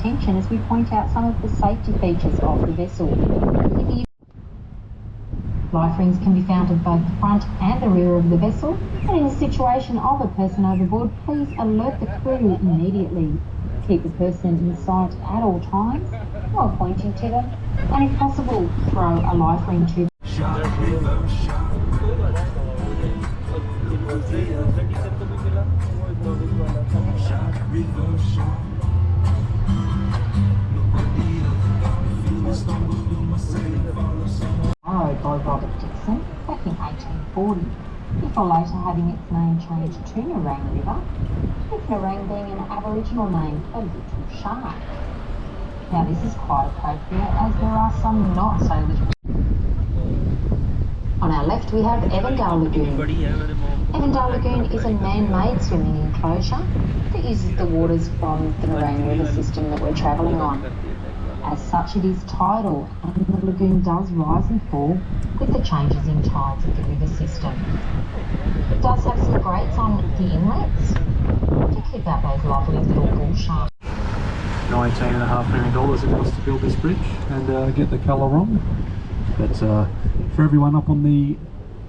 attention as we point out some of the safety features of the vessel. Life rings can be found at both the front and the rear of the vessel, and in the situation of a person overboard, please alert the crew immediately. Keep the person in sight at all times while pointing to them, and if possible, throw a life ring to them. By Robert Dixon back in 1840, before later having its name changed to Nerang River, with Nerang being an Aboriginal name for little shark. Now this is quite appropriate as there are some not so little. On our left we have Evandale Lagoon. Evandale Lagoon is a man-made swimming enclosure that uses the waters from the Nerang River system that we're travelling on. As such, it is tidal, and the lagoon does rise and fall with the changes in tides of the river system. It does have some grates on the inlets to keep out those lovely little bull sharks. $19.5 million it cost to build this bridge and get the colour wrong. But for everyone up on the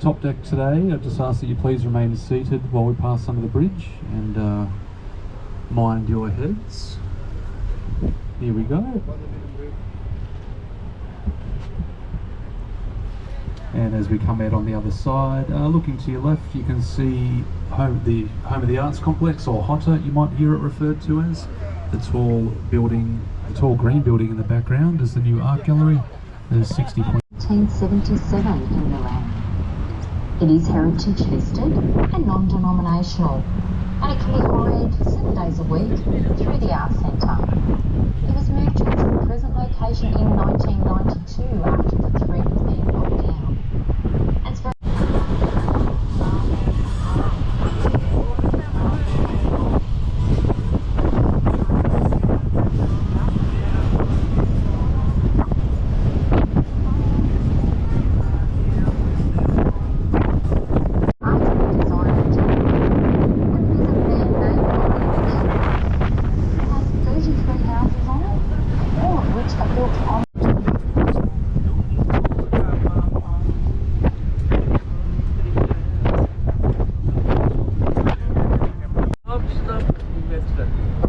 top deck today, I just ask that you please remain seated while we pass under the bridge and mind your heads. Here we go. And as we come out on the other side, looking to your left, you can see Home of the Arts Complex, or HOTA, you might hear it referred to as. The tall building, the tall green building in the background is the new art gallery. There's 1977 in Nerang. It is heritage listed and non-denominational, and it can be hired 7 days a week through the Arts Centre. It was moved to its present location in 1992 after the threat of being locked down.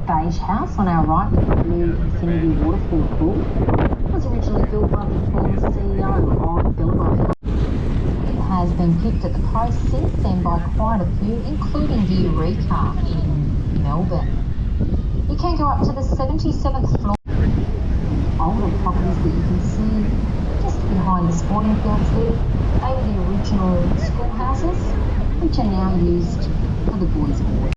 Beige house on our right with the blue infinity waterfall pool was originally built by the former CEO of Billabong. It has been picked at the post since then by quite a few, including the Eureka in Melbourne. You can go up to the 77th floor. Older properties that you can see just behind the sporting fields there, they were the original schoolhouses, which are now used for the boys' board.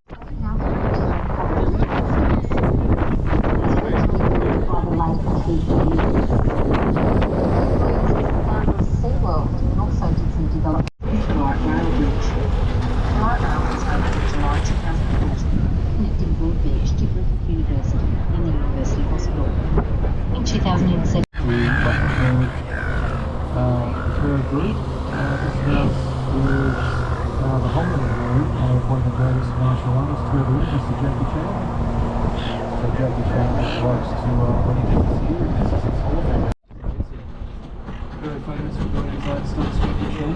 SeaWorld and also did some development. Light Rail Bridge. Light Rail was opened in July 2014, connecting Broadbeach to Griffith University and the University Hospital. In 2007, we got the tour group. This house is the Holman room of one of the greatest martial artists to ever live, Mr. Jackie Chan. So Jackie Chan likes to, when he comes here, he visits his Hall of Fame. Very famous for doing inside stunts, Jackie Chan.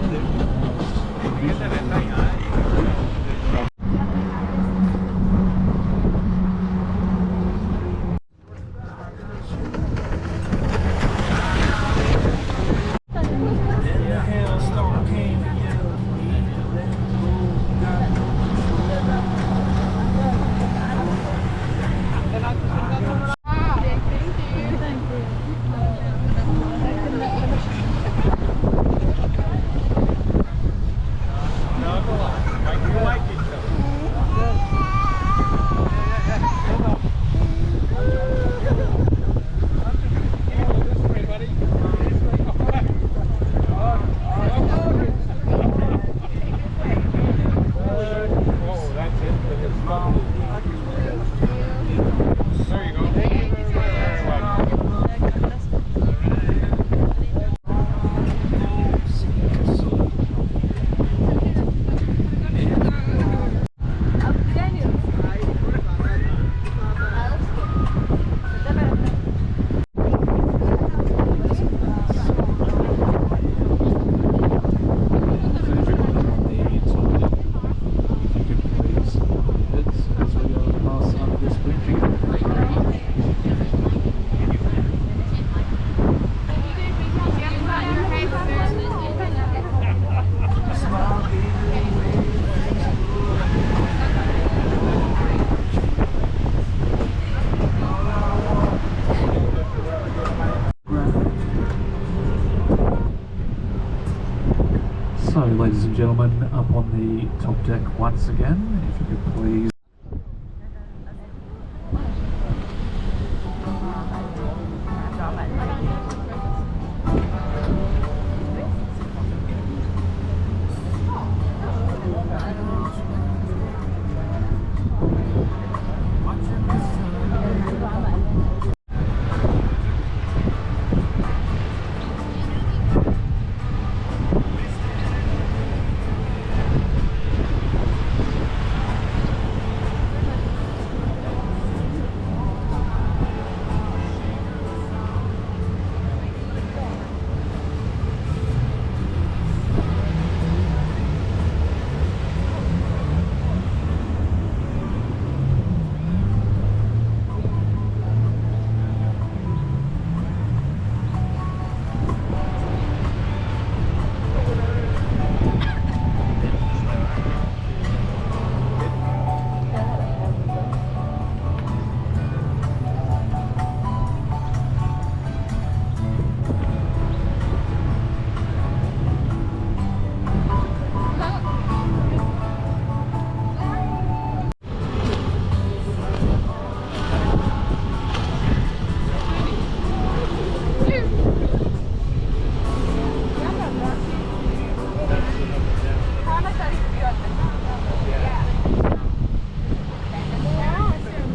So, ladies and gentlemen, up on the top deck once again, if you could please.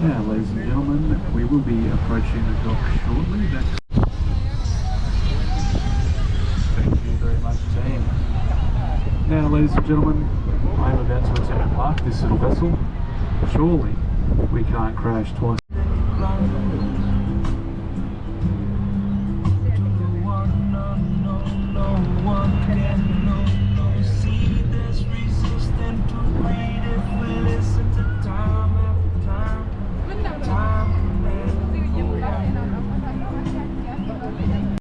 Now, ladies and gentlemen, we will be approaching the dock shortly. Thank you very much, team. Now, ladies and gentlemen, I am about to attempt to park this little vessel. Surely we can't crash twice